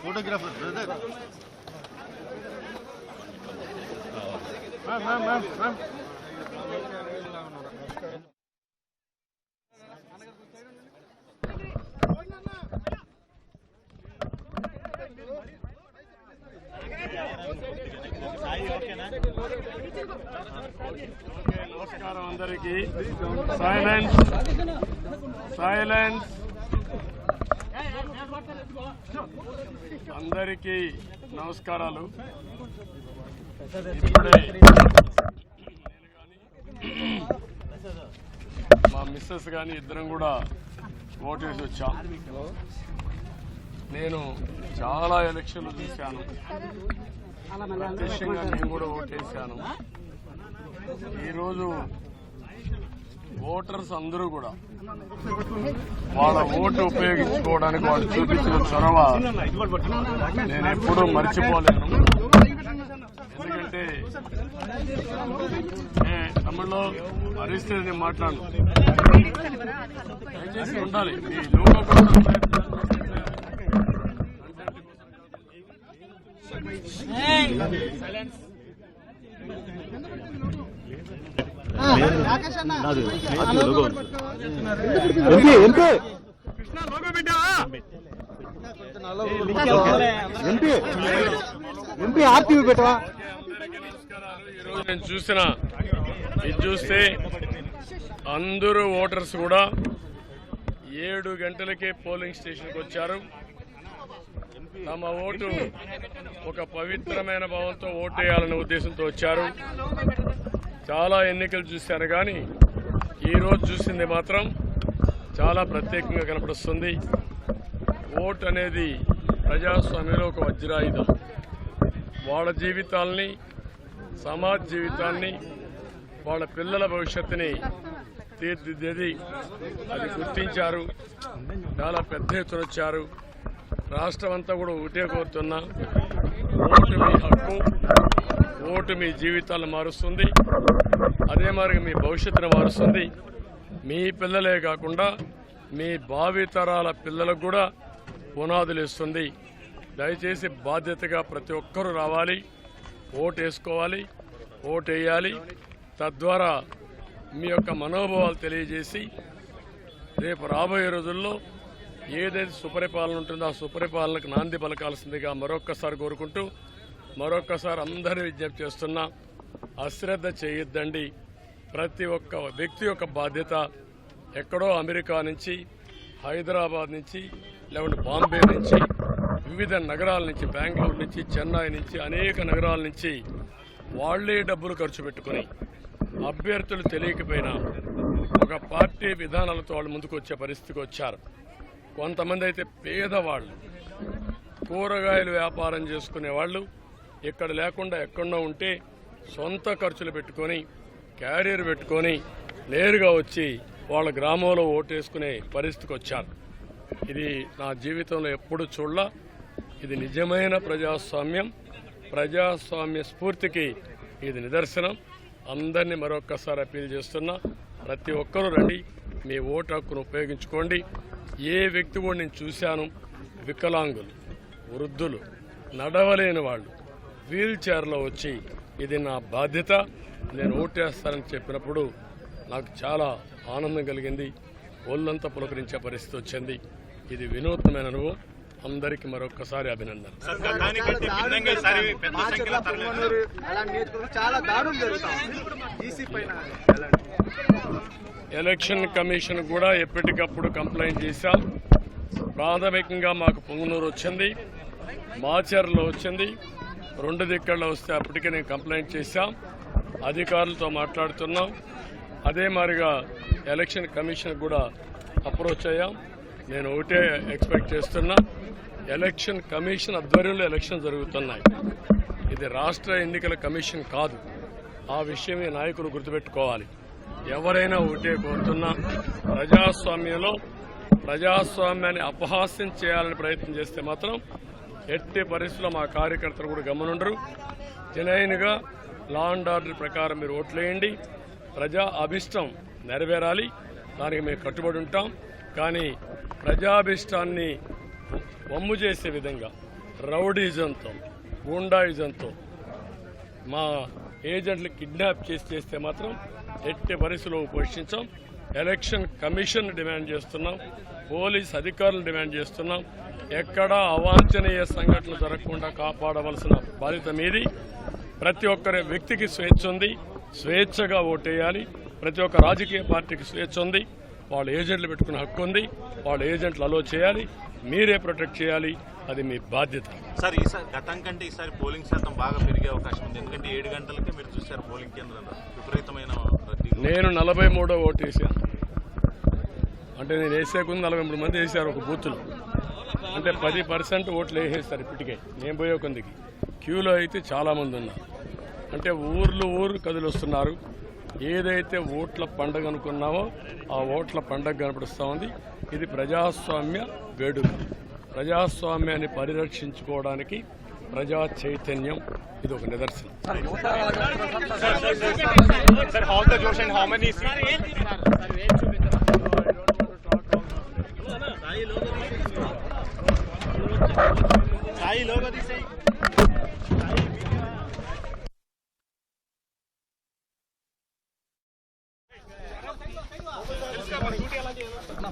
Photographer brother నమస్కారం అందరికీ. Silence silence. అందరికీ నమస్కారాలు. ఇప్పుడే మా మిస్సెస్ కానీ ఇద్దరం కూడా ఓటేసి వచ్చాం. నేను చాలా ఎలక్షన్లు చూశాను, ప్రత్యక్షంగా నేను కూడా ఓటేశాను. ఈరోజు ఓటర్స్ అందరూ కూడా వాళ్ళ ఓటు ఉపయోగించుకోవడానికి వాళ్ళు చూపించిన చొరవ నేను ఎప్పుడూ మర్చిపోలేను. ఎందుకంటే తమిళలో అరిస్తే నేను మాట్లాడను, దయచేసి ఉండాలి. ఈ లోగో నేను చూసిన ఇది చూస్తే అందరూ ఓటర్స్ కూడా 7 గంటలకే పోలింగ్ స్టేషన్కి వచ్చారు. తమ ఓటు ఒక పవిత్రమైన భావంతో ఓటేయాలనే ఉద్దేశంతో వచ్చారు. చాలా ఎన్నికలు చూశారు కానీ ఈరోజు చూసింది మాత్రం చాలా ప్రత్యేకంగా కనపడుస్తుంది. ఓటు అనేది ప్రజాస్వామ్యంలో ఒక వజ్రాయుధం. వాళ్ళ జీవితాల్ని, సమాజ జీవితాన్ని, వాళ్ళ పిల్లల భవిష్యత్తుని తీర్చిదిద్దేది. అది గుర్తించారు, చాలా పెద్ద ఎత్తున వచ్చారు. రాష్ట్రం అంతా కూడా ఒకటే కోరుతున్నా, ఓటు మీ హక్కు, ఓటు మీ జీవితాలను మారుస్తుంది. అదే మరి మీ భవిష్యత్తును మారుస్తుంది. మీ పిల్లలే కాకుండా మీ భావితరాల పిల్లలకు కూడా పునాదులు ఇస్తుంది. దయచేసి బాధ్యతగా ప్రతి ఒక్కరూ రావాలి, ఓటు వేసుకోవాలి, ఓటు వేయాలి. తద్వారా మీ యొక్క మనోభావాలు తెలియజేసి రేపు రాబోయే రోజుల్లో ఏదైతే సుపరిపాలన ఉంటుందో ఆ సుపరిపాలనకు నాంది పలకాల్సిందిగా మరొక్కసారి కోరుకుంటూ మరొక్కసారి అందరినీ విజ్ఞప్తి చేస్తున్నా, అశ్రద్ధ చేయొద్దండి. ప్రతి ఒక్క వ్యక్తి యొక్క బాధ్యత. ఎక్కడో అమెరికా నుంచి, హైదరాబాద్ నుంచి, లేకుంటే బాంబే నుంచి, వివిధ నగరాల నుంచి, బెంగళూరు నుంచి, చెన్నై నుంచి, అనేక నగరాల నుంచి వాళ్లే డబ్బులు ఖర్చు పెట్టుకుని అభ్యర్థులు తెలియకపోయినా ఒక పార్టీ విధానాలతో వాళ్ళు ముందుకు వచ్చే పరిస్థితికి వచ్చారు. కొంతమంది అయితే పేదవాళ్ళు, కూరగాయలు వ్యాపారం చేసుకునే వాళ్ళు ఇక్కడ లేకుండా ఎక్కడో ఉంటే సొంత ఖర్చులు పెట్టుకొని, క్యారియర్ పెట్టుకొని నేరుగా వచ్చి వాళ్ళ గ్రామంలో ఓటేసుకునే పరిస్థితికి వచ్చారు. ఇది నా జీవితంలో ఎప్పుడు చూడలా. ఇది నిజమైన ప్రజాస్వామ్యం, ప్రజాస్వామ్య స్ఫూర్తికి ఇది నిదర్శనం. అందరినీ మరొక్కసారి అప్పీల్ చేస్తున్నా, ప్రతి ఒక్కరూ రండి, మీ ఓటు హక్కును ఉపయోగించుకోండి. ఏ వ్యక్తి కూడా నేను చూశాను, వికలాంగులు, వృద్ధులు, నడవలేని వాళ్ళు వీల్ చైర్లో వచ్చి ఇది నా బాధ్యత, నేను ఓటేస్తానని చెప్పినప్పుడు నాకు చాలా ఆనందం కలిగింది. ఒళ్ళంతా పులకరించే పరిస్థితి వచ్చింది. ఇది వినూత్నమైన అనుభవం. అందరికీ మరొక్కసారి అభినందన. ఎలక్షన్ కమిషన్ కూడా ఎప్పటికప్పుడు కంప్లైంట్ చేశాం. ప్రాథమికంగా మాకు పొంగునూరు వచ్చింది, మాచర్లో వచ్చింది, 2 దిక్కల్లో వస్తే అప్పటికే నేను కంప్లైంట్ చేశాం. అధికారులతో మాట్లాడుతున్నాం. అదే మాదిరిగా ఎలక్షన్ కమిషన్ కూడా అప్రోచ్ అయ్యాం. నేను ఒకటే ఎక్స్పెక్ట్ చేస్తున్నా, ఎలక్షన్ కమిషన్ ఆధ్వర్యంలో ఎలక్షన్ జరుగుతున్నాయి. ఇది రాష్ట్ర ఎన్నికల కమిషన్ కాదు. ఆ విషయమే నాయకులు గుర్తుపెట్టుకోవాలి. ఎవరైనా ఒకటే కోరుతున్నా, ప్రజాస్వామ్యంలో ప్రజాస్వామ్యాన్ని అపహాస్యం చేయాలని ప్రయత్నం చేస్తే మాత్రం ఎట్టి పరిస్థితుల్లో మా కార్యకర్తలు కూడా గమనుండరు. జెన్యూన్గా లా అండ్ ఆర్డర్ ప్రకారం మీరు ఓట్లేయండి. ప్రజా అభిష్టం నెరవేరాలి. దానికి మేము కట్టుబడి ఉంటాం. కానీ ప్రజాభిష్టాన్ని వమ్ము చేసే విధంగా రౌడీజంతో, గూండాయిజంతో మా ఏజెంట్లు కిడ్నాప్ చేస్తే మాత్రం ఎట్టి పరిస్థితుల్లో ఉపేక్షించాం. ఎలక్షన్ కమిషన్ డిమాండ్ చేస్తున్నాం, పోలీస్ అధికారులు డిమాండ్ చేస్తున్నాం. ఎక్కడా అవాంఛనీయ సంఘటనలు జరగకుండా కాపాడవలసిన బాధ్యత మీది. ప్రతి ఒక్కరి వ్యక్తికి స్వేచ్ఛ ఉంది, స్వేచ్ఛగా ఓటేయాలి. ప్రతి ఒక్క రాజకీయ పార్టీకి స్వేచ్ఛ ఉంది, వాళ్ళ ఏజెంట్లు పెట్టుకునే హక్కు ఉంది. వాళ్ళ ఏజెంట్లు అలో చేయాలి, మీరే ప్రొటెక్ట్ చేయాలి. అది మీ బాధ్యత. సార్ ఈసారి గతం కంటే ఈసారి పోలింగ్ శాతం బాగా పెరిగే అవకాశం ఉంది. ఎందుకంటే 7 గంటలకే మీరు చూశారు పోలింగ్ కేంద్రంలో విపరీతమైన రద్దీ. నేను 43వ ఓటు వేసాను. అంటే నేను వేసే ముందు 43 మంది వేశారు ఒక బూత్లో. అంటే 10% ఓట్లు వేసేస్తారు ఇప్పటికే. నేను పోయే కొందికి క్యూలో అయితే చాలామంది ఉన్నారు. అంటే ఊరు కదిలొస్తున్నారు. ఏదైతే ఓట్ల పండగ అనుకున్నామో ఆ ఓట్ల పండగ కనపడుస్తూ ఉంది. ఇది ప్రజాస్వామ్య వేడుక. ప్రజాస్వామ్యాన్ని పరిరక్షించుకోవడానికి ప్రజా చైతన్యం ఇది ఒక నిదర్శనం. సాయి లోగో తీసేయి.